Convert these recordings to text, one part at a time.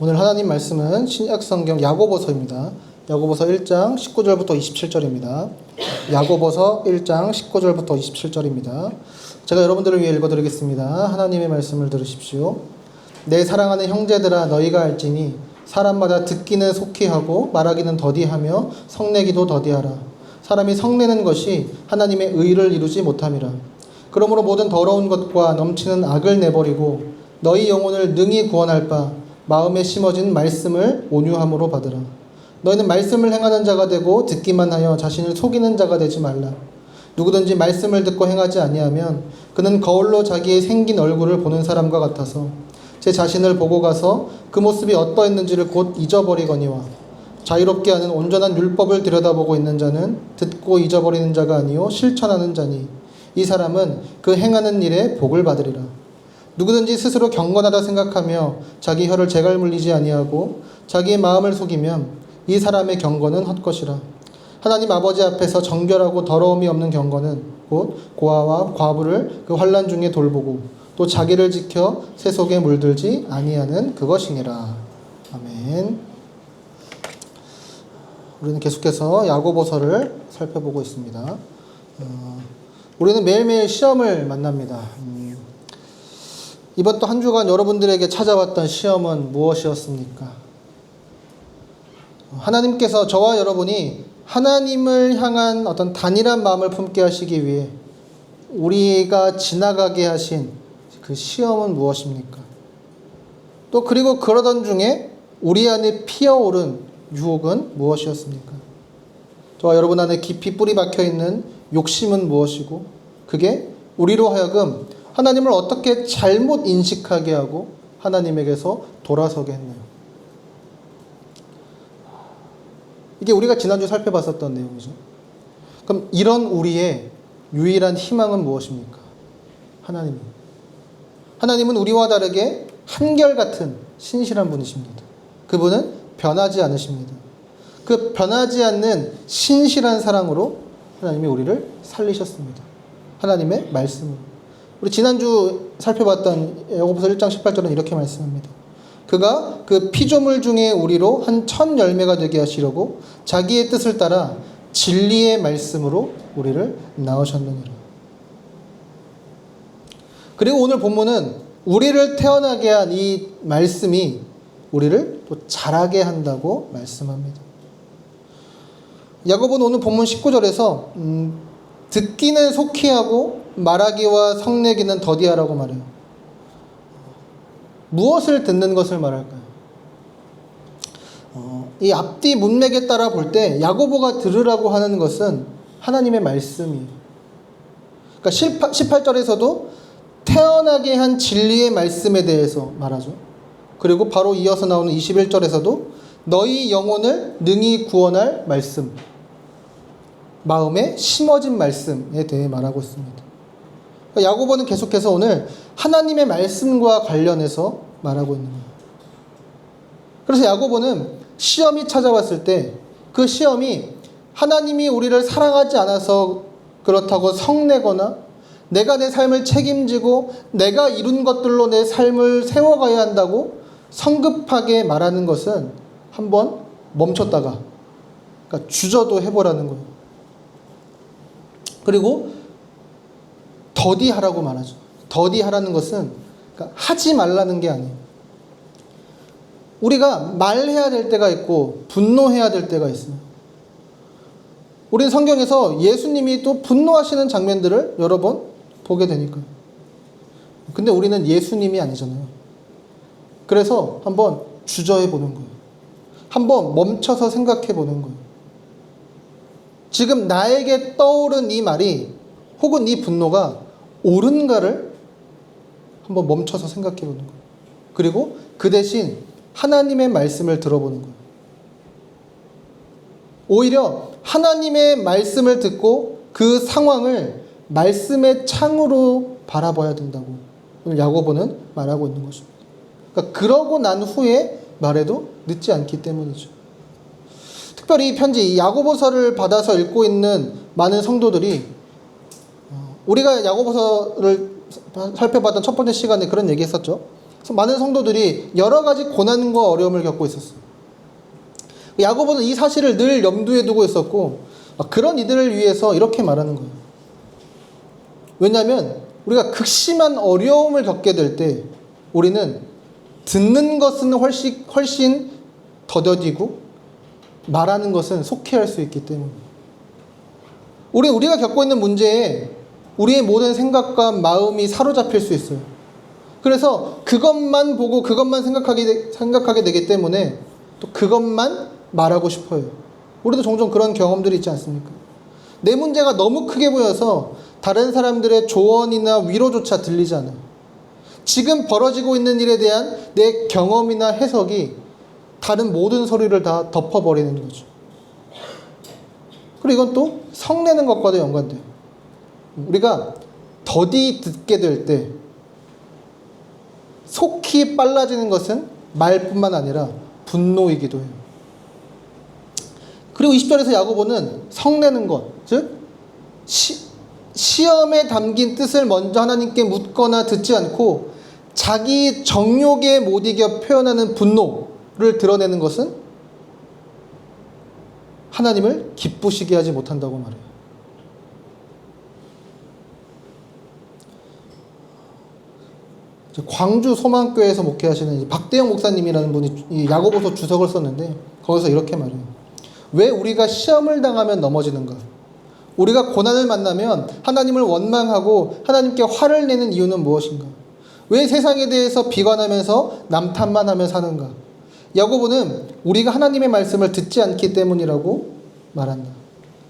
오늘 하나님 말씀은 신약성경 야고보서입니다. 야고보서 1장 19절부터 27절입니다. 야고보서 1장 19절부터 27절입니다. 제가 여러분들을 위해 읽어드리겠습니다. 하나님의 말씀을 들으십시오. 내 사랑하는 형제들아, 너희가 알지니 사람마다 듣기는 속히 하고 말하기는 더디하며 성내기도 더디하라. 사람이 성내는 것이 하나님의 의를 이루지 못함이라. 그러므로 모든 더러운 것과 넘치는 악을 내버리고 너희 영혼을 능히 구원할 바 마음에 심어진 말씀을 온유함으로 받으라. 너희는 말씀을 행하는 자가 되고 듣기만 하여 자신을 속이는 자가 되지 말라. 누구든지 말씀을 듣고 행하지 아니하면 그는 거울로 자기의 생긴 얼굴을 보는 사람과 같아서 제 자신을 보고 가서 그 모습이 어떠했는지를 곧 잊어버리거니와, 자유롭게 하는 온전한 율법을 들여다보고 있는 자는 듣고 잊어버리는 자가 아니요 실천하는 자니 이 사람은 그 행하는 일에 복을 받으리라. 누구든지 스스로 경건하다 생각하며 자기 혀를 재갈 물리지 아니하고 자기의 마음을 속이면 이 사람의 경건은 헛것이라. 하나님 아버지 앞에서 정결하고 더러움이 없는 경건은 곧 고아와 과부를 그 환난 중에 돌보고 또 자기를 지켜 새 속에 물들지 아니하는 그것이니라. 아멘. 우리는 계속해서 야고보서를 살펴보고 있습니다. 우리는 매일매일 시험을 만납니다. 이번 또 한 주간 여러분들에게 찾아왔던 시험은 무엇이었습니까? 하나님께서 저와 여러분이 하나님을 향한 어떤 단일한 마음을 품게 하시기 위해 우리가 지나가게 하신 그 시험은 무엇입니까? 또 그리고 그러던 중에 우리 안에 피어오른 유혹은 무엇이었습니까? 저와 여러분 안에 깊이 뿌리 박혀 있는 욕심은 무엇이고, 그게 우리로 하여금 하나님을 어떻게 잘못 인식하게 하고 하나님에게서 돌아서게 했나요? 이게 우리가 지난주 살펴봤었던 내용이죠. 그럼 이런 우리의 유일한 희망은 무엇입니까? 하나님은 우리와 다르게 한결같은 신실한 분이십니다. 그분은 변하지 않으십니다. 그 변하지 않는 신실한 사랑으로 하나님이 우리를 살리셨습니다. 하나님의 말씀으로. 우리 지난주 살펴봤던 야고보서 1장 18절은 이렇게 말씀합니다. 그가 그 피조물 중에 우리로 한 천 열매가 되게 하시려고 자기의 뜻을 따라 진리의 말씀으로 우리를 낳으셨느니라. 그리고 오늘 본문은 우리를 태어나게 한 이 말씀이 우리를 또 자라게 한다고 말씀합니다. 야고보는 오늘 본문 19절에서 듣기는 속히 하고 말하기와 성내기는 더디하라고 말해요. 무엇을 듣는 것을 말할까요? 이 앞뒤 문맥에 따라 볼 때 야고보가 들으라고 하는 것은 하나님의 말씀이에요. 그러니까 18절에서도 태어나게 한 진리의 말씀에 대해서 말하죠. 그리고 바로 이어서 나오는 21절에서도 너희 영혼을 능히 구원할 말씀, 마음에 심어진 말씀에 대해 말하고 있습니다. 그러니까 야고보는 계속해서 오늘 하나님의 말씀과 관련해서 말하고 있는 거예요. 그래서 야고보는 시험이 찾아왔을 때 그 시험이 하나님이 우리를 사랑하지 않아서 그렇다고 성내거나 내가 내 삶을 책임지고 내가 이룬 것들로 내 삶을 세워가야 한다고 성급하게 말하는 것은 한번 멈췄다가, 그러니까 주저도 해보라는 거예요. 그리고 더디하라고 말하죠. 더디하라는 것은 그러니까 하지 말라는 게 아니에요. 우리가 말해야 될 때가 있고 분노해야 될 때가 있어요. 우리는 성경에서 예수님이 또 분노하시는 장면들을 여러 번 보게 되니까요. 근데 우리는 예수님이 아니잖아요. 그래서 한번 주저해 보는 거예요. 한번 멈춰서 생각해 보는 거예요. 지금 나에게 떠오른 이 말이 혹은 이 분노가 옳은가를 한번 멈춰서 생각해 보는 거예요. 그리고 그 대신 하나님의 말씀을 들어보는 거예요. 오히려 하나님의 말씀을 듣고 그 상황을 말씀의 창으로 바라봐야 된다고 오늘 야고보는 말하고 있는 것입니다. 그러니까 그러고 난 후에 말해도 늦지 않기 때문이죠. 특별히 이 편지, 이 야고보서를 받아서 읽고 있는 많은 성도들이 우리가 야고보서를 살펴봤던 첫 번째 시간에 그런 얘기 했었죠. 그래서 많은 성도들이 여러 가지 고난과 어려움을 겪고 있었어요. 야고보는 이 사실을 늘 염두에 두고 있었고 그런 이들을 위해서 이렇게 말하는 거예요. 왜냐하면 우리가 극심한 어려움을 겪게 될 때 우리는 듣는 것은 훨씬 더뎌지고 말하는 것은 속해할 수 있기 때문입니다. 우리가 겪고 있는 문제에 우리의 모든 생각과 마음이 사로잡힐 수 있어요. 그래서 그것만 보고 그것만 생각하게 되기 때문에 또 그것만 말하고 싶어요. 우리도 종종 그런 경험들이 있지 않습니까? 내 문제가 너무 크게 보여서 다른 사람들의 조언이나 위로조차 들리지 않아요. 지금 벌어지고 있는 일에 대한 내 경험이나 해석이 다른 모든 소리를 다 덮어버리는 거죠. 그리고 이건 또 성내는 것과도 연관돼요. 우리가 더디 듣게 될 때 속히 빨라지는 것은 말뿐만 아니라 분노이기도 해요. 그리고 20절에서 야고보는 성내는 것, 즉 시험에 담긴 뜻을 먼저 하나님께 묻거나 듣지 않고 자기 정욕에 못 이겨 표현하는 분노를 드러내는 것은 하나님을 기쁘시게 하지 못한다고 말해요. 광주 소망교회에서 목회하시는 박대영 목사님이라는 분이 이 야고보서 주석을 썼는데 거기서 이렇게 말해요. 왜 우리가 시험을 당하면 넘어지는가? 우리가 고난을 만나면 하나님을 원망하고 하나님께 화를 내는 이유는 무엇인가? 왜 세상에 대해서 비관하면서 남탓만 하며 사는가? 야고보는 우리가 하나님의 말씀을 듣지 않기 때문이라고 말한다.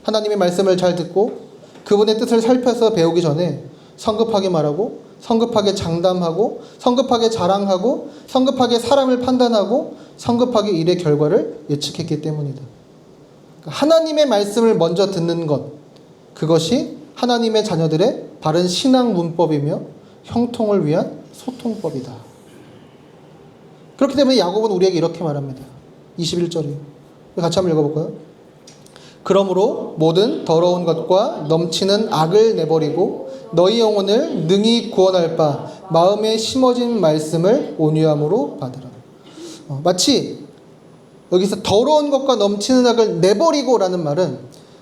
하나님의 말씀을 잘 듣고 그분의 뜻을 살펴서 배우기 전에 성급하게 말하고 성급하게 장담하고 성급하게 자랑하고 성급하게 사람을 판단하고 성급하게 일의 결과를 예측했기 때문이다. 하나님의 말씀을 먼저 듣는 것, 그것이 하나님의 자녀들의 바른 신앙 문법이며 형통을 위한 소통법이다. 그렇기 때문에 야고보는 우리에게 이렇게 말합니다. 21절이요. 같이 한번 읽어볼까요? 그러므로 모든 더러운 것과 넘치는 악을 내버리고 너희 영혼을 능히 구원할 바 마음에 심어진 말씀을 온유함으로 받으라. 마치 여기서 더러운 것과 넘치는 악을 내버리고 라는 말은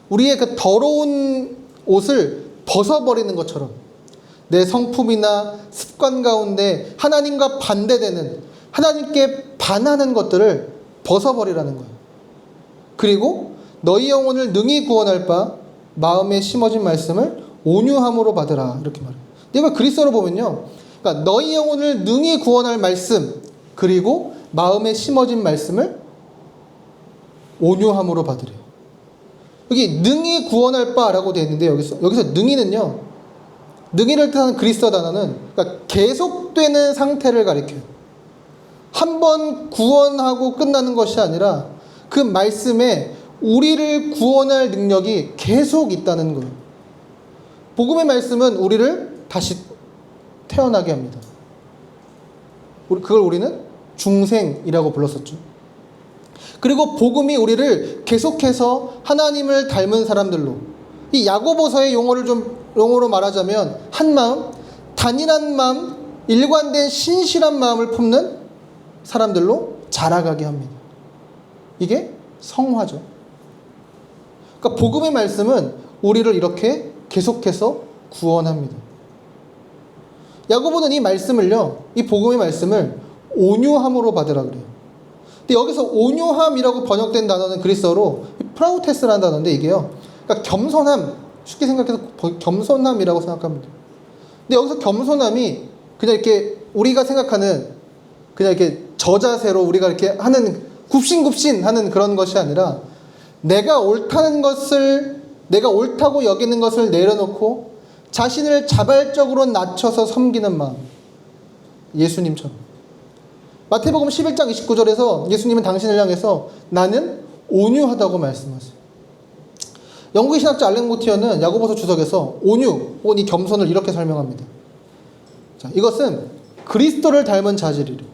우리의 그 더러운 옷을 벗어버리는 것처럼 내 성품이나 습관 가운데 하나님과 반대되는 하나님께 반하는 것들을 벗어버리라는 거예요. 그리고 너희 영혼을 능히 구원할 바 마음에 심어진 말씀을 온유함으로 받으라 이렇게 말해요. 이걸 그리스어로 보면요, 그러니까 너희 영혼을 능히 구원할 말씀 그리고 마음에 심어진 말씀을 온유함으로 받으래요. 여기 능히 구원할 바라고 되어 있는데 여기서 능히는요, 능히를 뜻하는 그리스어 단어는 그러니까 계속되는 상태를 가리켜요. 한 번 구원하고 끝나는 것이 아니라 그 말씀에 우리를 구원할 능력이 계속 있다는 거예요. 복음의 말씀은 우리를 다시 태어나게 합니다. 그걸 우리는 중생이라고 불렀었죠. 그리고 복음이 우리를 계속해서 하나님을 닮은 사람들로, 이 야고보서의 용어로 말하자면 한 마음, 단일한 마음, 일관된 신실한 마음을 품는 사람들로 자라가게 합니다. 이게 성화죠. 그러니까 복음의 말씀은 우리를 이렇게 계속해서 구원합니다. 야고보는 이 말씀을요, 이 복음의 말씀을 온유함으로 받으라 그래요. 근데 여기서 온유함이라고 번역된 단어는 그리스어로 프라우테스라는 단어인데 이게요, 그러니까 겸손함, 쉽게 생각해서 겸손함이라고 생각합니다. 근데 여기서 겸손함이 그냥 이렇게 우리가 생각하는 그냥 이렇게 저자세로 우리가 이렇게 하는 굽신굽신 하는 그런 것이 아니라 내가 옳다고 여기는 것을 내려놓고 자신을 자발적으로 낮춰서 섬기는 마음. 예수님처럼. 마태복음 11장 29절에서 예수님은 당신을 향해서 나는 온유하다고 말씀하세요. 영국의 신학자 알렉 모티어는 야고보서 주석에서 온유 혹은 이 겸손을 이렇게 설명합니다. 자, 이것은 그리스도를 닮은 자질이래요.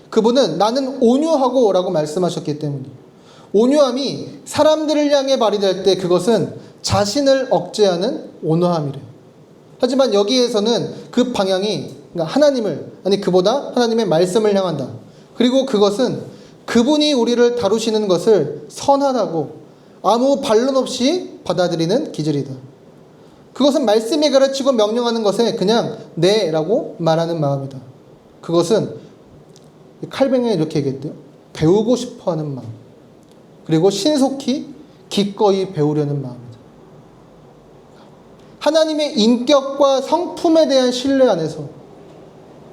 그분은 나는 온유하고 라고 말씀하셨기 때문이에요. 온유함이 사람들을 향해 발휘될 때 그것은 자신을 억제하는 온화함이래요. 하지만 여기에서는 그 방향이 그러니까 하나님을, 아니 그보다 하나님의 말씀을 향한다. 그리고 그것은 그분이 우리를 다루시는 것을 선하다고 아무 반론 없이 받아들이는 기질이다. 그것은 말씀이 가르치고 명령하는 것에 그냥 네라고 말하는 마음이다. 그것은 칼뱅이 이렇게 얘기했대요. 배우고 싶어하는 마음. 그리고 신속히 기꺼이 배우려는 마음이다. 하나님의 인격과 성품에 대한 신뢰 안에서,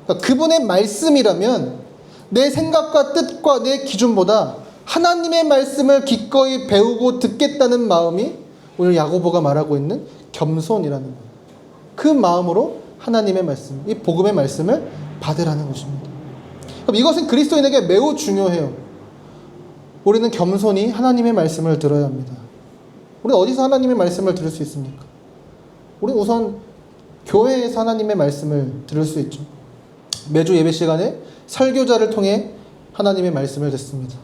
그러니까 그분의 말씀이라면 내 생각과 뜻과 내 기준보다 하나님의 말씀을 기꺼이 배우고 듣겠다는 마음이 오늘 야고보가 말하고 있는 겸손이라는 거예요. 그 마음으로 하나님의 말씀, 이 복음의 말씀을 받으라는 것입니다. 그럼 이것은 그리스도인에게 매우 중요해요. 우리는 겸손히 하나님의 말씀을 들어야 합니다. 우리는 어디서 하나님의 말씀을 들을 수 있습니까? 우리는 우선 교회에서 하나님의 말씀을 들을 수 있죠. 매주 예배 시간에 설교자를 통해 하나님의 말씀을 듣습니다.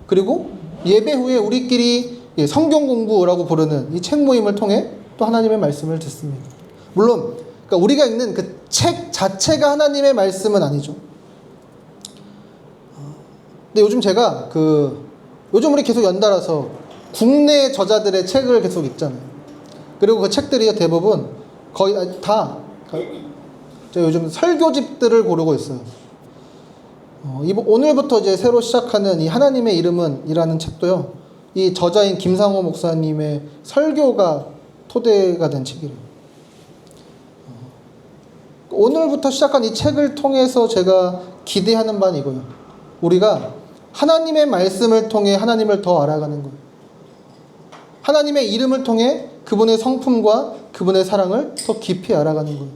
그리고 예배 후에 우리끼리 성경 공부라고 부르는 이 책 모임을 통해 또 하나님의 말씀을 듣습니다. 물론 그러니까 우리가 읽는 그 책 자체가 하나님의 말씀은 아니죠. 근데 요즘 제가 요즘 우리 계속 연달아서 국내 저자들의 책을 계속 읽잖아요. 그리고 그 책들이 대부분 거의 다 제가 요즘 설교집들을 고르고 있어요. 오늘부터 이제 새로 시작하는 이 하나님의 이름은 이라는 책도요, 이 저자인 김상호 목사님의 설교가 토대가 된 책이래요. 오늘부터 시작한 이 책을 통해서 제가 기대하는 바는 이거예요. 우리가 하나님의 말씀을 통해 하나님을 더 알아가는 거예요. 하나님의 이름을 통해 그분의 성품과 그분의 사랑을 더 깊이 알아가는 거예요.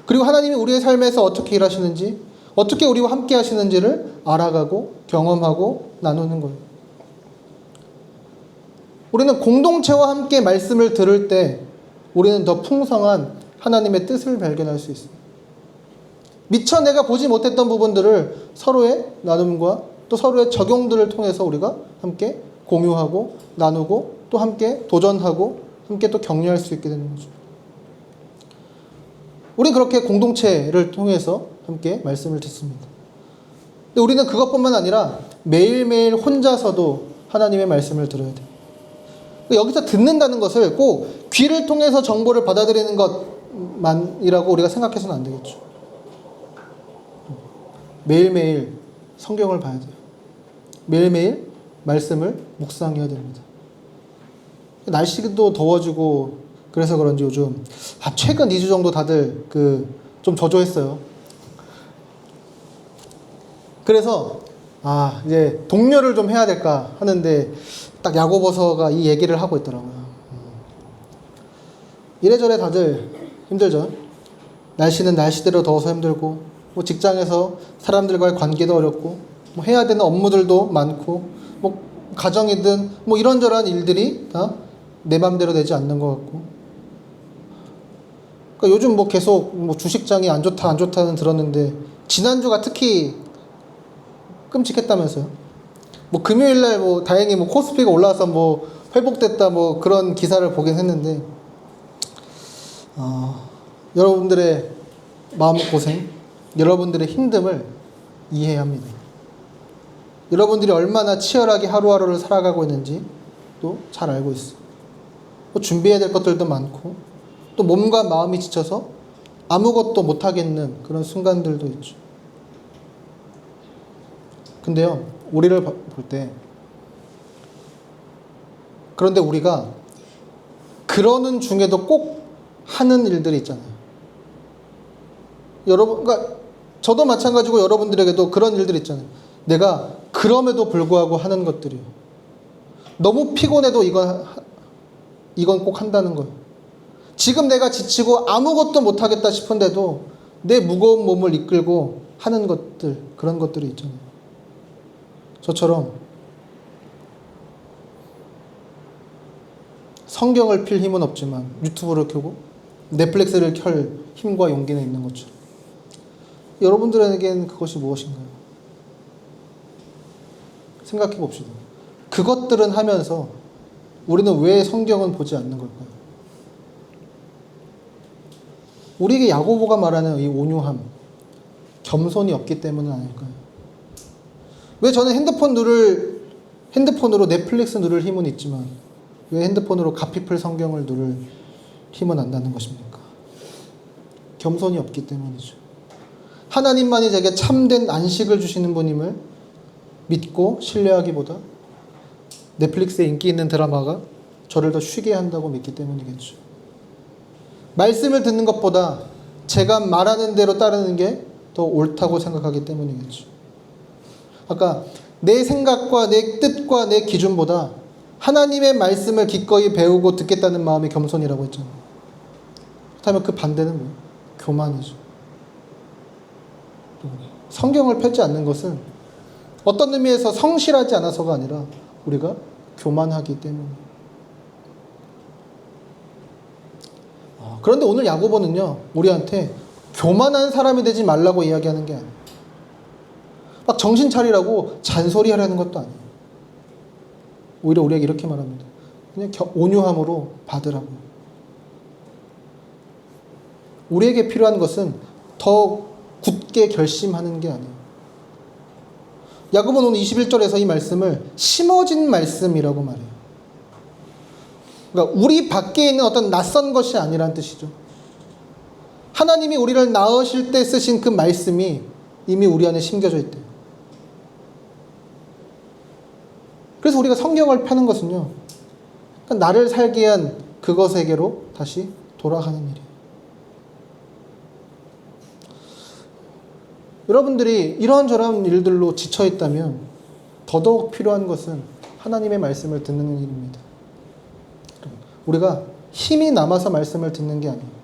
그리고 하나님이 우리의 삶에서 어떻게 일하시는지, 어떻게 우리와 함께 하시는지를 알아가고 경험하고 나누는 거예요. 우리는 공동체와 함께 말씀을 들을 때 우리는 더 풍성한 하나님의 뜻을 발견할 수 있습니다. 미처 내가 보지 못했던 부분들을 서로의 나눔과 또 서로의 적용들을 통해서 우리가 함께 공유하고 나누고 또 함께 도전하고 함께 또 격려할 수 있게 되는 거죠. 우리는 그렇게 공동체를 통해서 함께 말씀을 듣습니다. 근데 우리는 그것뿐만 아니라 매일매일 혼자서도 하나님의 말씀을 들어야 돼요. 여기서 듣는다는 것을 꼭 귀를 통해서 정보를 받아들이는 것만이라고 우리가 생각해서는 안 되겠죠. 매일매일 성경을 봐야 돼요. 매일매일 말씀을 묵상해야 됩니다. 날씨도 더워지고 그래서 그런지 요즘 최근 2주 정도 다들 좀 저조했어요. 그래서 이제 독려를 좀 해야 될까 하는데 딱 야고보서가 이 얘기를 하고 있더라고요. 이래저래 다들 힘들죠. 날씨는 날씨대로 더워서 힘들고, 뭐 직장에서 사람들과의 관계도 어렵고, 뭐 해야 되는 업무들도 많고, 뭐 가정이든 뭐 이런저런 일들이 다 내 맘대로 되지 않는 것 같고. 그러니까 요즘 뭐 계속 뭐 주식장이 안 좋다는 들었는데 지난주가 특히 끔찍했다면서요. 뭐 금요일날 뭐 다행히 뭐 코스피가 올라와서 뭐 회복됐다 뭐 그런 기사를 보긴 했는데, 여러분들의 마음고생, 여러분들의 힘듦을 이해해야 합니다. 여러분들이 얼마나 치열하게 하루하루를 살아가고 있는지 또 잘 알고 있어요. 또 준비해야 될 것들도 많고, 또 몸과 마음이 지쳐서 아무것도 못하겠는 그런 순간들도 있죠. 근데요, 우리를 볼 때, 그런데 우리가 그러는 중에도 꼭 하는 일들이 있잖아요. 그러니까 저도 마찬가지고 여러분들에게도 그런 일들이 있잖아요. 내가 그럼에도 불구하고 하는 것들이요. 너무 피곤해도 이건 꼭 한다는 거예요. 지금 내가 지치고 아무것도 못하겠다 싶은데도 내 무거운 몸을 이끌고 하는 것들, 그런 것들이 있잖아요. 저처럼 성경을 필 힘은 없지만 유튜브를 켜고 넷플릭스를 켤 힘과 용기는 있는 것처럼, 여러분들에겐 그것이 무엇인가요? 생각해 봅시다. 그것들은 하면서 우리는 왜 성경은 보지 않는 걸까요? 우리에게 야고보가 말하는 이 온유함, 겸손이 없기 때문은 아닐까요? 왜 저는 핸드폰으로 넷플릭스 누를 힘은 있지만 왜 핸드폰으로 가피플 성경을 누를 힘은 안 나는 것입니까? 겸손이 없기 때문이죠. 하나님만이 제게 참된 안식을 주시는 분임을 믿고 신뢰하기보다 넷플릭스에 인기 있는 드라마가 저를 더 쉬게 한다고 믿기 때문이겠죠. 말씀을 듣는 것보다 제가 말하는 대로 따르는 게 더 옳다고 생각하기 때문이겠죠. 아까 내 생각과 내 뜻과 내 기준보다 하나님의 말씀을 기꺼이 배우고 듣겠다는 마음이 겸손이라고 했잖아요. 그렇다면 그 반대는 뭐예요? 교만이죠. 성경을 펼지 않는 것은 어떤 의미에서 성실하지 않아서가 아니라 우리가 교만하기 때문이에요. 그런데 오늘 야고보는요, 우리한테 교만한 사람이 되지 말라고 이야기하는 게 아니에요. 막 정신 차리라고 잔소리하라는 것도 아니에요. 오히려 우리에게 이렇게 말합니다. 그냥 온유함으로 받으라고. 우리에게 필요한 것은 더 굳게 결심하는 게 아니에요. 야고보는 오늘 21절에서 이 말씀을 심어진 말씀이라고 말해요. 그러니까 우리 밖에 있는 어떤 낯선 것이 아니라는 뜻이죠. 하나님이 우리를 낳으실 때 쓰신 그 말씀이 이미 우리 안에 심겨져 있대요. 그래서 우리가 성경을 펴는 것은요, 그러니까 나를 살게 한 그것에게로 다시 돌아가는 일이에요. 여러분들이 이런저런 일들로 지쳐있다면 더더욱 필요한 것은 하나님의 말씀을 듣는 일입니다. 우리가 힘이 남아서 말씀을 듣는 게 아니에요.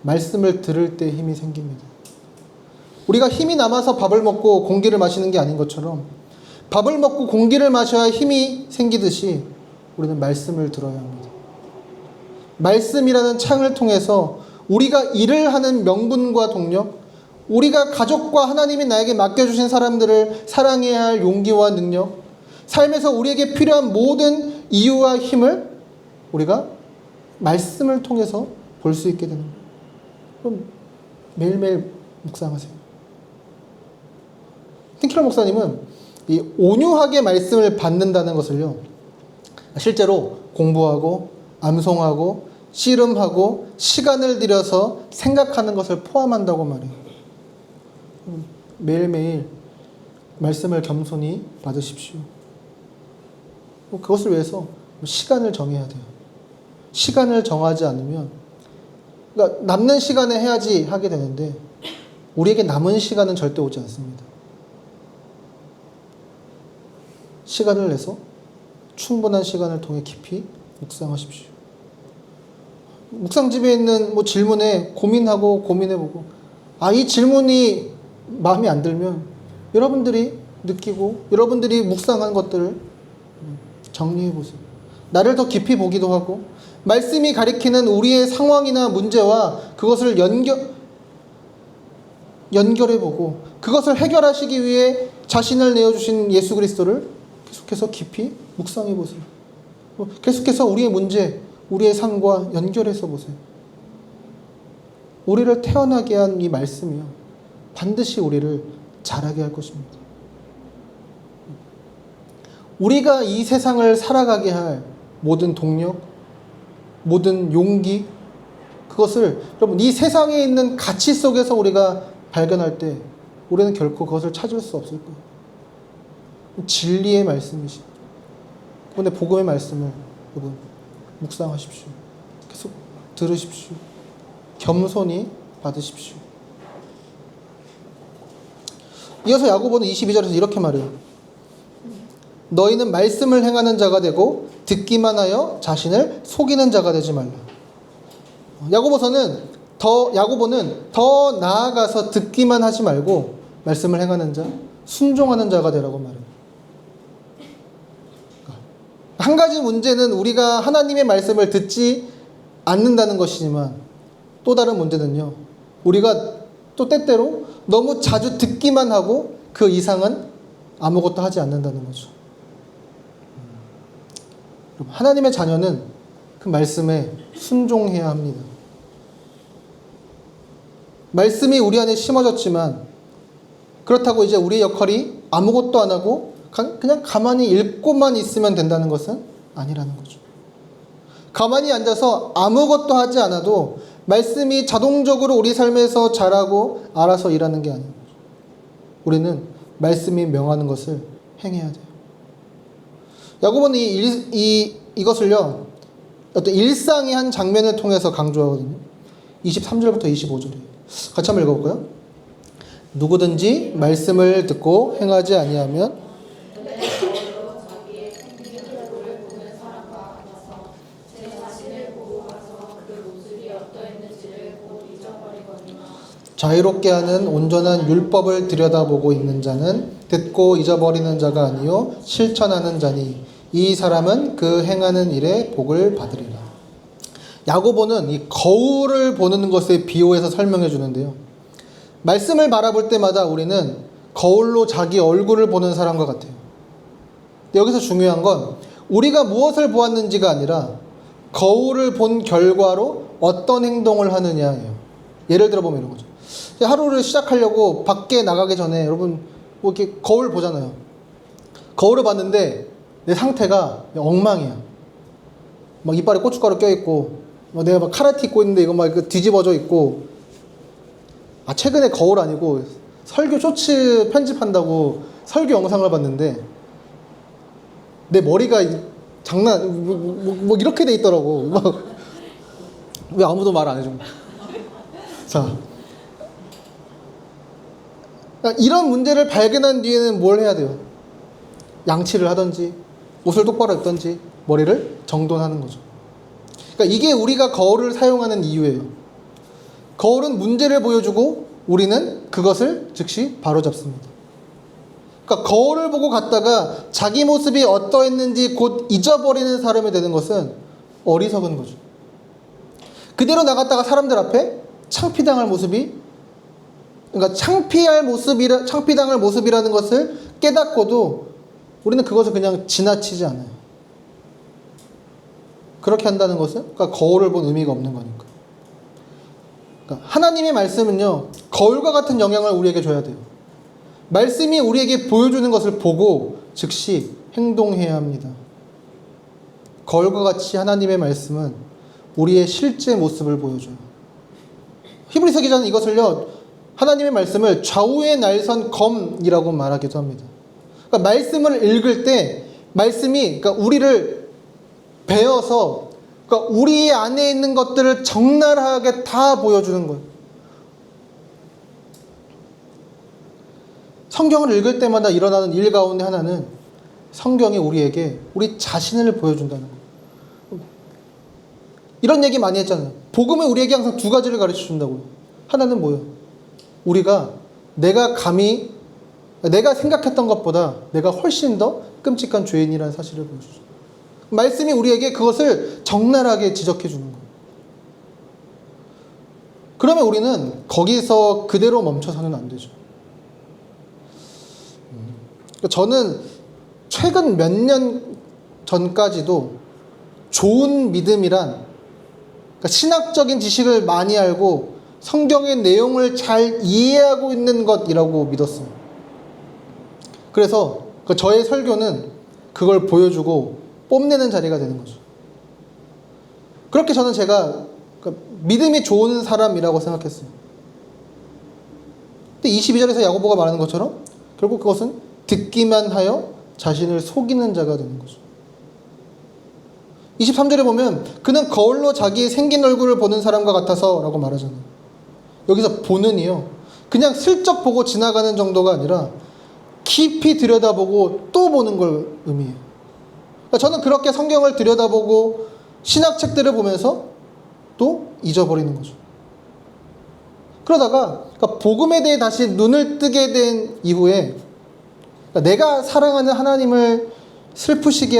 말씀을 들을 때 힘이 생깁니다. 우리가 힘이 남아서 밥을 먹고 공기를 마시는 게 아닌 것처럼 밥을 먹고 공기를 마셔야 힘이 생기듯이 우리는 말씀을 들어야 합니다. 말씀이라는 창을 통해서 우리가 일을 하는 명분과 동력, 우리가 가족과 하나님이 나에게 맡겨주신 사람들을 사랑해야 할 용기와 능력, 삶에서 우리에게 필요한 모든 이유와 힘을 우리가 말씀을 통해서 볼 수 있게 되는 거예요. 그럼 매일매일 묵상하세요. 틴킬러 목사님은 이 온유하게 말씀을 받는다는 것을요, 실제로 공부하고 암송하고 씨름하고 시간을 들여서 생각하는 것을 포함한다고 말해요. 매일매일 말씀을 겸손히 받으십시오. 그것을 위해서 시간을 정해야 돼요. 시간을 정하지 않으면, 그러니까 남는 시간에 해야지 하게 되는데 우리에게 남은 시간은 절대 오지 않습니다. 시간을 내서 충분한 시간을 통해 깊이 묵상하십시오. 묵상집에 있는 질문에 고민해보고 이 질문이 마음에 안 들면 여러분들이 느끼고 여러분들이 묵상한 것들을 정리해보세요. 나를 더 깊이 보기도 하고 말씀이 가리키는 우리의 상황이나 문제와 그것을 연결해보고 그것을 해결하시기 위해 자신을 내어주신 예수 그리스도를 계속해서 깊이 묵상해보세요. 계속해서 우리의 문제, 우리의 삶과 연결해서 보세요. 우리를 태어나게 한 이 말씀이요, 반드시 우리를 자라게 할 것입니다. 우리가 이 세상을 살아가게 할 모든 동력, 모든 용기, 그것을 여러분 이 세상에 있는 가치 속에서 우리가 발견할 때 우리는 결코 그것을 찾을 수 없을 거예요. 진리의 말씀이시. 그런데 복음의 말씀을 여러분 묵상하십시오. 계속 들으십시오. 겸손히 받으십시오. 이어서 야고보는 22절에서 이렇게 말해요. 너희는 말씀을 행하는 자가 되고 듣기만 하여 자신을 속이는 자가 되지 말라. 야고보는 더 나아가서 듣기만 하지 말고 말씀을 행하는 자, 순종하는 자가 되라고 말해요. 한 가지 문제는 우리가 하나님의 말씀을 듣지 않는다는 것이지만 또 다른 문제는요, 우리가 또 때때로 너무 자주 듣기만 하고 그 이상은 아무것도 하지 않는다는 거죠. 하나님의 자녀는 그 말씀에 순종해야 합니다. 말씀이 우리 안에 심어졌지만 그렇다고 이제 우리의 역할이 아무것도 안 하고 그냥 가만히 읽고만 있으면 된다는 것은 아니라는 거죠. 가만히 앉아서 아무것도 하지 않아도 말씀이 자동적으로 우리 삶에서 자라고 알아서 일하는 게 아닌 거죠. 우리는 말씀이 명하는 것을 행해야 돼요. 야고보는 이것을요, 어떤 일상의 한 장면을 통해서 강조하거든요. 23절부터 25절이에요. 같이 한번 읽어볼까요? 누구든지 말씀을 듣고 행하지 아니하면 자유롭게 하는 온전한 율법을 들여다보고 있는 자는 듣고 잊어버리는 자가 아니요 실천하는 자니 이 사람은 그 행하는 일에 복을 받으리라. 야고보는 이 거울을 보는 것에 비유해서 설명해 주는데요. 말씀을 바라볼 때마다 우리는 거울로 자기 얼굴을 보는 사람과 같아요. 여기서 중요한 건 우리가 무엇을 보았는지가 아니라 거울을 본 결과로 어떤 행동을 하느냐예요. 예를 들어 보면 이런 거죠. 하루를 시작하려고 밖에 나가기 전에 여러분 뭐 이렇게 거울 보잖아요. 거울을 봤는데 내 상태가 엉망이야. 막 이빨에 고춧가루 껴있고, 막 내가 막 카라티 입고 있는데 이거 막 뒤집어져 있고, 최근에 거울 아니고 설교 쇼츠 편집한다고 설교 영상을 봤는데 내 머리가 뭐 이렇게 돼 있더라고. 막 왜 아무도 말 안 해줘? 자, 이런 문제를 발견한 뒤에는 뭘 해야 돼요? 양치를 하든지 옷을 똑바로 입든지 머리를 정돈하는 거죠. 그러니까 이게 우리가 거울을 사용하는 이유예요. 거울은 문제를 보여주고 우리는 그것을 즉시 바로잡습니다. 그러니까 거울을 보고 갔다가 자기 모습이 어떠했는지 곧 잊어버리는 사람이 되는 것은 어리석은 거죠. 그대로 나갔다가 사람들 앞에 창피당할 모습이, 그러니까 창피당할 모습이라는 것을 깨닫고도 우리는 그것을 그냥 지나치지 않아요. 그렇게 한다는 것은 그러니까 거울을 본 의미가 없는 거니까. 그러니까 하나님의 말씀은요, 거울과 같은 영향을 우리에게 줘야 돼요. 말씀이 우리에게 보여주는 것을 보고 즉시 행동해야 합니다. 거울과 같이 하나님의 말씀은 우리의 실제 모습을 보여줘요. 히브리서 기자는 이것을요, 하나님의 말씀을 좌우의 날선 검이라고 말하기도 합니다. 그러니까 말씀을 읽을 때 말씀이 그러니까 우리를 베어서 그러니까 우리 안에 있는 것들을 적나라하게 다 보여주는 거예요. 성경을 읽을 때마다 일어나는 일 가운데 하나는 성경이 우리에게 우리 자신을 보여준다는 거예요. 이런 얘기 많이 했잖아요. 복음은 우리에게 항상 두 가지를 가르쳐 준다고요. 하나는 뭐예요? 우리가 내가 생각했던 것보다 내가 훨씬 더 끔찍한 죄인이라는 사실을 보여주죠. 말씀이 우리에게 그것을 적나라하게 지적해 주는 거예요. 그러면 우리는 거기서 그대로 멈춰서는 안 되죠. 저는 최근 몇 년 전까지도 좋은 믿음이란, 그러니까 신학적인 지식을 많이 알고 성경의 내용을 잘 이해하고 있는 것이라고 믿었어요. 그래서 저의 설교는 그걸 보여주고 뽐내는 자리가 되는 거죠. 그렇게 저는 제가 믿음이 좋은 사람이라고 생각했어요. 근데 22절에서 야고보가 말하는 것처럼 결국 그것은 듣기만 하여 자신을 속이는 자가 되는 거죠. 23절에 보면 그는 거울로 자기의 생긴 얼굴을 보는 사람과 같아서 라고 말하잖아요. 여기서 보는이요, 그냥 슬쩍 보고 지나가는 정도가 아니라 깊이 들여다보고 또 보는 걸 의미해요. 그러니까 저는 그렇게 성경을 들여다보고 신학책들을 보면서 또 잊어버리는 거죠. 그러다가 그러니까 복음에 대해 다시 눈을 뜨게 된 이후에 그러니까 내가 사랑하는 하나님을 슬프시게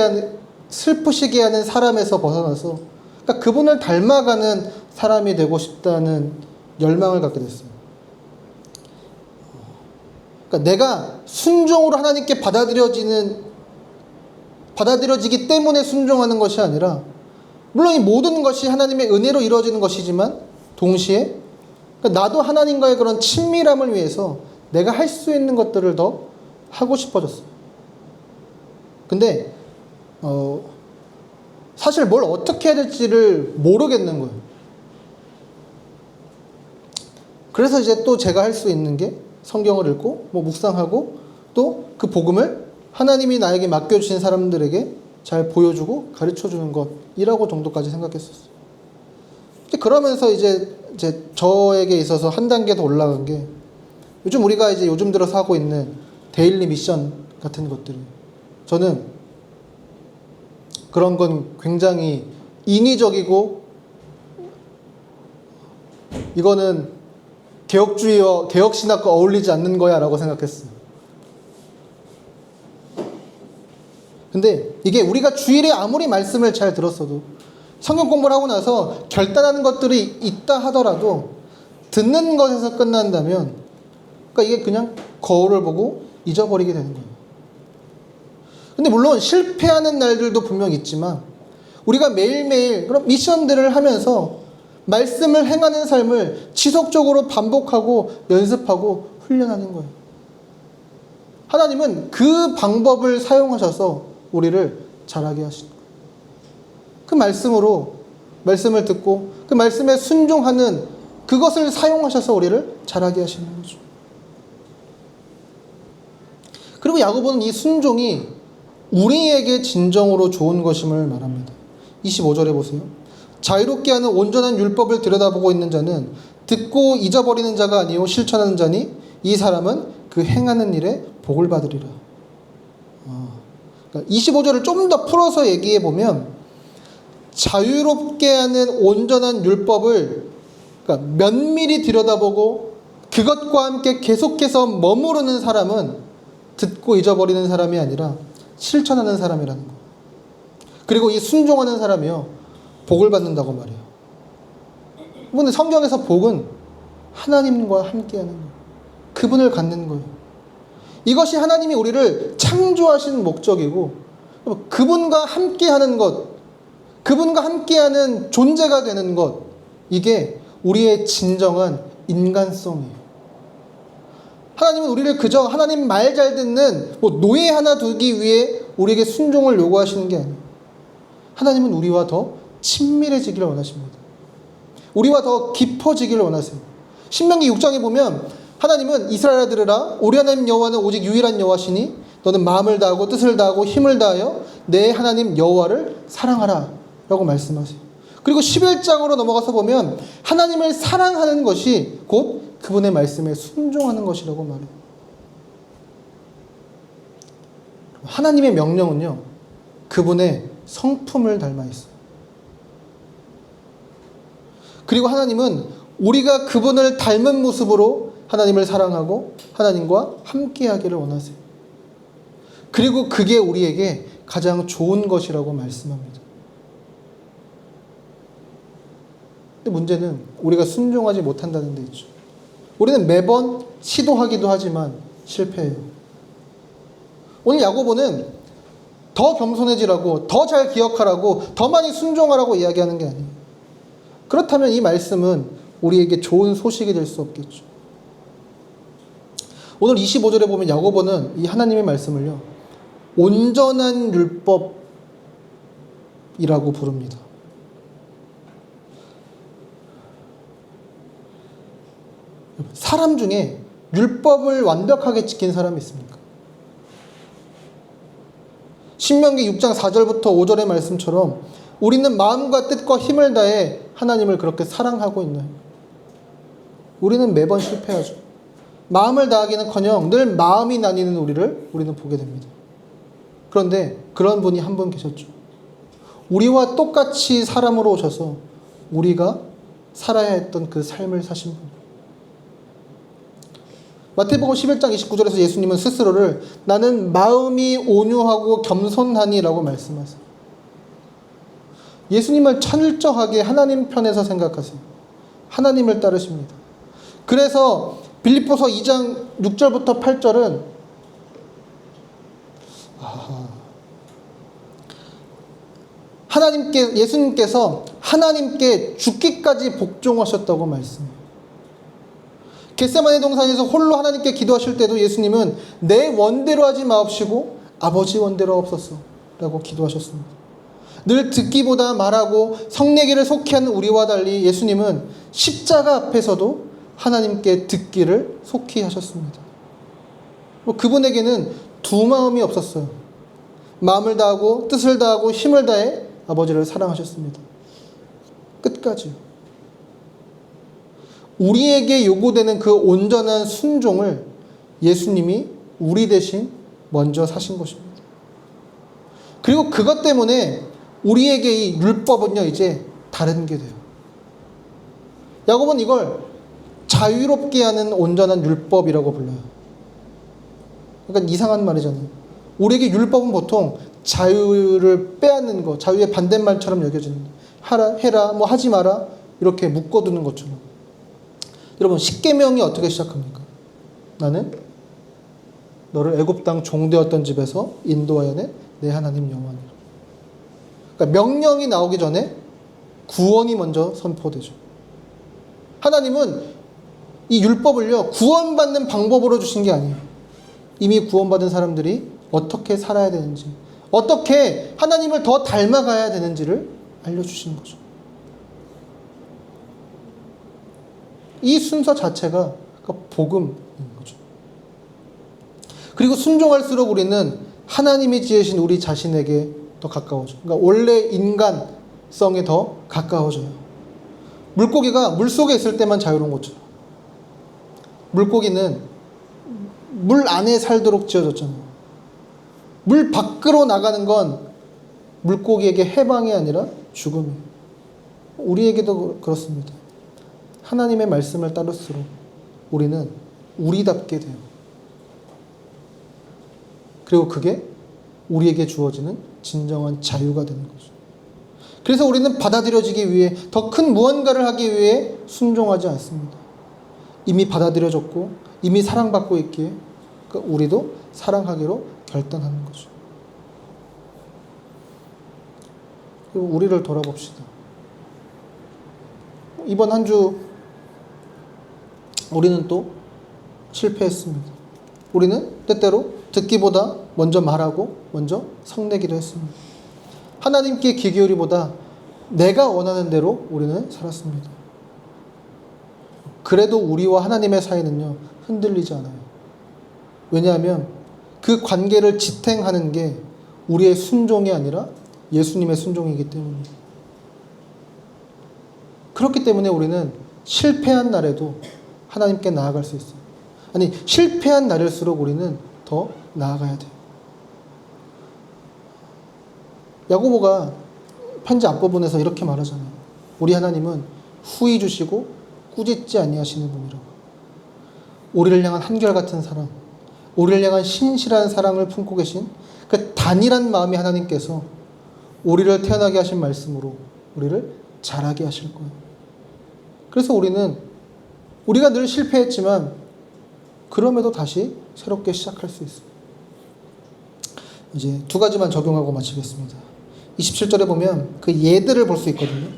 하는 사람에서 벗어나서 그러니까 그분을 닮아가는 사람이 되고 싶다는 열망을 갖게 됐어요. 그러니까 내가 순종으로 하나님께 받아들여지기 때문에 순종하는 것이 아니라, 물론 이 모든 것이 하나님의 은혜로 이루어지는 것이지만 동시에 그러니까 나도 하나님과의 그런 친밀함을 위해서 내가 할 수 있는 것들을 더 하고 싶어졌어요. 근데 사실 뭘 어떻게 해야 될지를 모르겠는 거예요. 그래서 이제 또 제가 할 수 있는 게 성경을 읽고 묵상하고 또 그 복음을 하나님이 나에게 맡겨주신 사람들에게 잘 보여주고 가르쳐주는 것이라고 정도까지 생각했었어요. 그러면서 이제 저에게 있어서 한 단계 더 올라간 게 요즘 우리가 이제 요즘 들어서 하고 있는 데일리 미션 같은 것들이, 저는 그런 건 굉장히 인위적이고 이거는 개혁주의와 개혁신학과 어울리지 않는 거야 라고 생각했어요. 근데 이게 우리가 주일에 아무리 말씀을 잘 들었어도 성경 공부를 하고 나서 결단하는 것들이 있다 하더라도 듣는 것에서 끝난다면, 그러니까 이게 그냥 거울을 보고 잊어버리게 되는 거예요. 근데 물론 실패하는 날들도 분명 있지만 우리가 매일매일 그런 미션들을 하면서 말씀을 행하는 삶을 지속적으로 반복하고 연습하고 훈련하는 거예요. 하나님은 그 방법을 사용하셔서 우리를 자라게 하시는 거예요. 그 말씀으로, 말씀을 듣고 그 말씀에 순종하는 그것을 사용하셔서 우리를 자라게 하시는 거죠. 그리고 야고보는 이 순종이 우리에게 진정으로 좋은 것임을 말합니다. 25절에 보세요. 자유롭게 하는 온전한 율법을 들여다보고 있는 자는 듣고 잊어버리는 자가 아니요 실천하는 자니 이 사람은 그 행하는 일에 복을 받으리라. 그러니까 25절을 좀 더 풀어서 얘기해 보면, 자유롭게 하는 온전한 율법을 그러니까 면밀히 들여다보고 그것과 함께 계속해서 머무르는 사람은 듣고 잊어버리는 사람이 아니라 실천하는 사람이라는 거예요. 그리고 이 순종하는 사람이요 복을 받는다고 말해요. 근데 성경에서 복은 하나님과 함께하는 거예요. 그분을 갖는 거예요. 이것이 하나님이 우리를 창조하신 목적이고, 그분과 함께하는 것, 그분과 함께하는 존재가 되는 것, 이게 우리의 진정한 인간성이에요. 하나님은 우리를 그저 하나님 말 잘 듣는 노예 하나 두기 위해 우리에게 순종을 요구하시는 게 아니에요. 하나님은 우리와 더 친밀해지기를 원하십니다. 우리와 더 깊어지기를 원하세요. 신명기 6장에 보면 하나님은 이스라엘아 들으라, 우리 하나님 여호와는 오직 유일한 여호와시니 너는 마음을 다하고 뜻을 다하고 힘을 다하여 내 하나님 여호와를 사랑하라 라고 말씀하세요. 그리고 11장으로 넘어가서 보면 하나님을 사랑하는 것이 곧 그분의 말씀에 순종하는 것이라고 말해요. 하나님의 명령은요 그분의 성품을 닮아 있어요. 그리고 하나님은 우리가 그분을 닮은 모습으로 하나님을 사랑하고 하나님과 함께하기를 원하세요. 그리고 그게 우리에게 가장 좋은 것이라고 말씀합니다. 근데 문제는 우리가 순종하지 못한다는 데 있죠. 우리는 매번 시도하기도 하지만 실패해요. 오늘 야고보는 더 겸손해지라고, 더 잘 기억하라고, 더 많이 순종하라고 이야기하는 게 아니에요. 그렇다면 이 말씀은 우리에게 좋은 소식이 될 수 없겠죠. 오늘 25절에 보면 야고보는 이 하나님의 말씀을요 온전한 율법이라고 부릅니다. 사람 중에 율법을 완벽하게 지킨 사람이 있습니까? 신명기 6장 4절부터 5절의 말씀처럼 우리는 마음과 뜻과 힘을 다해 하나님을 그렇게 사랑하고 있나요? 우리는 매번 실패하죠. 마음을 다하기는커녕 늘 마음이 나뉘는 우리는 보게 됩니다. 그런데 그런 분이 한 분 계셨죠. 우리와 똑같이 사람으로 오셔서 우리가 살아야 했던 그 삶을 사신 분. 마태복음 11장 29절에서 예수님은 스스로를 나는 마음이 온유하고 겸손하니 라고 말씀하세요. 예수님을 철저하게 하나님 편에서 생각하세요. 하나님을 따르십니다. 그래서 빌립보서 2장 6절부터 8절은 예수님께서 하나님께 죽기까지 복종하셨다고 말씀해요. 겟세마네 동산에서 홀로 하나님께 기도하실 때도 예수님은 내 원대로 하지 마옵시고 아버지 원대로 하옵소서 라고 기도하셨습니다. 늘 듣기보다 말하고 성내기를 속히 하는 우리와 달리 예수님은 십자가 앞에서도 하나님께 듣기를 속히 하셨습니다. 그분에게는 두 마음이 없었어요. 마음을 다하고 뜻을 다하고 힘을 다해 아버지를 사랑하셨습니다. 끝까지요. 우리에게 요구되는 그 온전한 순종을 예수님이 우리 대신 먼저 사신 것입니다. 그리고 그것 때문에 우리에게 이 율법은요 이제 다른 게 돼요. 야곱은 이걸 자유롭게 하는 온전한 율법이라고 불러요. 그러니까 이상한 말이잖아요. 우리에게 율법은 보통 자유를 빼앗는 거, 자유의 반대말처럼 여겨지는 거. 하라, 해라, 뭐 하지 마라 이렇게 묶어두는 것처럼. 여러분 십계명이 어떻게 시작합니까? 나는 너를 애굽 땅 종되었던 집에서 인도하여 낸 내 하나님 여호와니라. 그러니까 명령이 나오기 전에 구원이 먼저 선포되죠. 하나님은 이 율법을요 구원받는 방법으로 주신 게 아니에요. 이미 구원받은 사람들이 어떻게 살아야 되는지, 어떻게 하나님을 더 닮아가야 되는지를 알려주시는 거죠. 이 순서 자체가 복음인 거죠. 그리고 순종할수록 우리는 하나님이 지으신 우리 자신에게 더 가까워져. 그러니까 원래 인간성에 더 가까워져요. 물고기가 물속에 있을 때만 자유로운 것처럼. 물고기는 물 안에 살도록 지어졌잖아요. 물 밖으로 나가는 건 물고기에게 해방이 아니라 죽음이에요. 우리에게도 그렇습니다. 하나님의 말씀을 따를수록 우리는 우리답게 돼요. 그리고 그게 우리에게 주어지는 진정한 자유가 되는 거죠. 그래서 우리는 받아들여지기 위해 더 큰 무언가를 하기 위해 순종하지 않습니다. 이미 받아들여졌고 이미 사랑받고 있기에 우리도 사랑하기로 결단하는 거죠. 그리고 우리를 돌아봅시다. 이번 한 주 우리는 또 실패했습니다. 우리는 때때로 듣기보다 먼저 말하고 먼저 성내기를 했습니다. 하나님께 귀 기울이보다 내가 원하는 대로 우리는 살았습니다. 그래도 우리와 하나님의 사이는요 흔들리지 않아요. 왜냐하면 그 관계를 지탱하는 게 우리의 순종이 아니라 예수님의 순종이기 때문입니다. 그렇기 때문에 우리는 실패한 날에도 하나님께 나아갈 수 있어요. 아니, 실패한 날일수록 우리는 더 나아가야 돼요. 야고보가 편지 앞부분에서 이렇게 말하잖아요. 우리 하나님은 후히 주시고 꾸짖지 아니하시는 분이라고. 우리를 향한 한결같은 사랑, 우리를 향한 신실한 사랑을 품고 계신 그 단일한 마음의 하나님께서 우리를 태어나게 하신 말씀으로 우리를 자라게 하실 거예요. 그래서 우리가 늘 실패했지만 그럼에도 다시 새롭게 시작할 수 있어요. 이제 두 가지만 적용하고 마치겠습니다. 27절에 보면 그 예들을 볼 수 있거든요.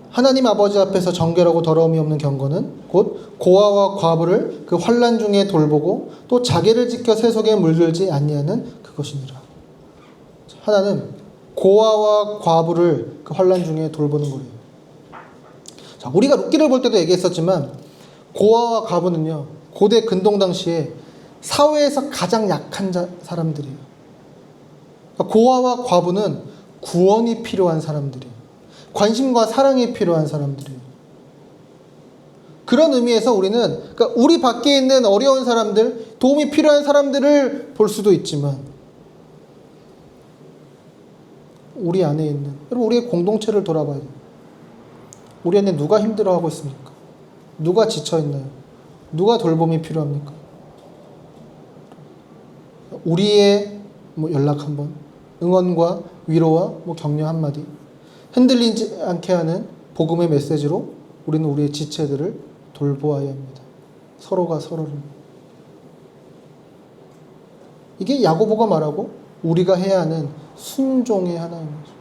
하나님 아버지 앞에서 정결하고 더러움이 없는 경건은 곧 고아와 과부를 그 환난 중에 돌보고 또 자기를 지켜 세속에 물들지 아니하는 그것이니라. 하나는 고아와 과부를 그 환난 중에 돌보는 거예요. 자, 우리가 룻기를 볼 때도 얘기했었지만 고아와 과부는요 고대 근동 당시에 사회에서 가장 약한 사람들이에요. 그러니까 고아와 과부는 구원이 필요한 사람들이에요. 관심과 사랑이 필요한 사람들이에요. 그런 의미에서 우리는 그러니까 우리 밖에 있는 어려운 사람들, 도움이 필요한 사람들을 볼 수도 있지만 우리 안에 있는, 여러분 우리의 공동체를 돌아봐요. 우리 안에 누가 힘들어하고 있습니까? 누가 지쳐있나요? 누가 돌봄이 필요합니까? 우리의 연락 한번, 응원과 위로와 격려 한마디, 흔들리지 않게 하는 복음의 메시지로 우리는 우리의 지체들을 돌보아야 합니다. 서로가 서로를. 이게 야고보가 말하고 우리가 해야 하는 순종의 하나인 거죠.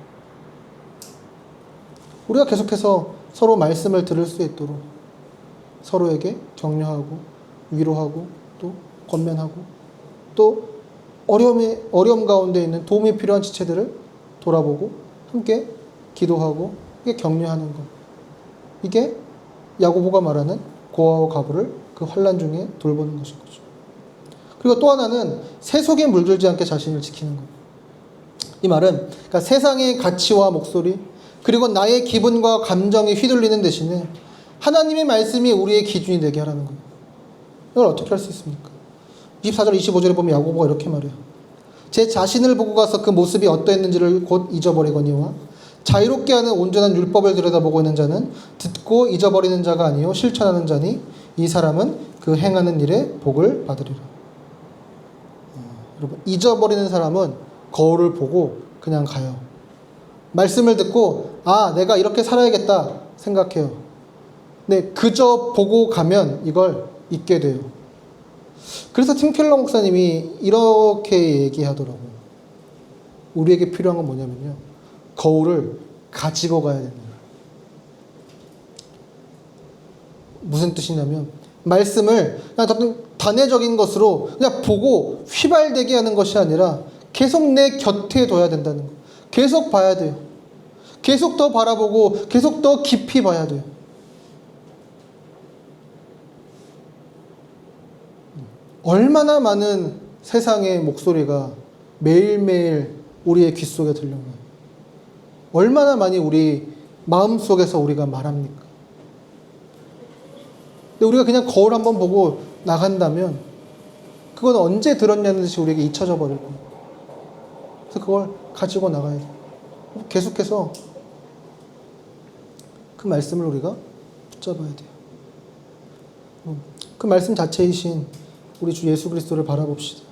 우리가 계속해서 서로 말씀을 들을 수 있도록 서로에게 격려하고 위로하고 또 권면하고 또 어려움 가운데 있는 도움이 필요한 지체들을 돌아보고 함께 기도하고 이게 격려하는 것. 이게 야고보가 말하는 고아와 과부를 그 환난 중에 돌보는 것인 거죠. 그리고 또 하나는 세속에 물들지 않게 자신을 지키는 것. 이 말은 그러니까 세상의 가치와 목소리 그리고 나의 기분과 감정이 휘둘리는 대신에 하나님의 말씀이 우리의 기준이 되게 하라는 거예요. 이걸 어떻게 할 수 있습니까? 24절 25절에 보면 야고보가 이렇게 말해요. 제 자신을 보고 가서 그 모습이 어떠했는지를 곧 잊어버리거니와 자유롭게 하는 온전한 율법을 들여다보고 있는 자는 듣고 잊어버리는 자가 아니요 실천하는 자니 이 사람은 그 행하는 일에 복을 받으리라. 여러분, 잊어버리는 사람은 거울을 보고 그냥 가요. 말씀을 듣고 내가 이렇게 살아야겠다 생각해요. 근데 그저 보고 가면 이걸 잊게 돼요. 그래서 팀 켈러 목사님이 이렇게 얘기하더라고요. 우리에게 필요한 건 뭐냐면요. 거울을 가지고 가야 됩니다. 무슨 뜻이냐면 말씀을 그냥 단회적인 것으로 그냥 보고 휘발되게 하는 것이 아니라 계속 내 곁에 둬야 된다는 거예요. 계속 봐야 돼요. 계속 더 바라보고 계속 더 깊이 봐야 돼요. 얼마나 많은 세상의 목소리가 매일매일 우리의 귀 속에 들려오나요? 얼마나 많이 우리 마음속에서 우리가 말합니까? 근데 우리가 그냥 거울 한번 보고 나간다면 그건 언제 들었냐는 듯이 우리에게 잊혀져 버릴 거예요. 그래서 그걸 가지고 나가야 돼요. 계속해서 그 말씀을 우리가 붙잡아야 돼요. 그 말씀 자체이신 우리 주 예수 그리스도를 바라봅시다.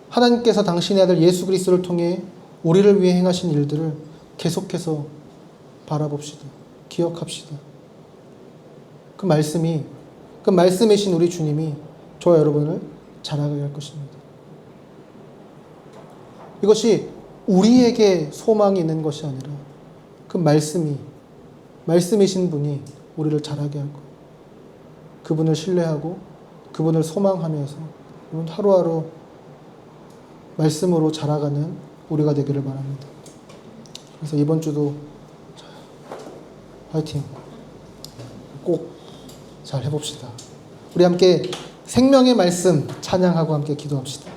하나님께서 당신의 아들 예수 그리스도를 통해 우리를 위해 행하신 일들을 계속해서 바라봅시다. 기억합시다. 그 말씀이신 우리 주님이 저와 여러분을 자라게 할 것입니다. 이것이 우리에게 소망이 있는 것이 아니라 그 말씀이신 분이 우리를 자라게 할 거예요. 그분을 신뢰하고 그분을 소망하면서 하루하루 말씀으로 자라가는 우리가 되기를 바랍니다. 그래서 이번 주도 화이팅 꼭 잘 해봅시다. 우리 함께 생명의 말씀 찬양하고 함께 기도합시다.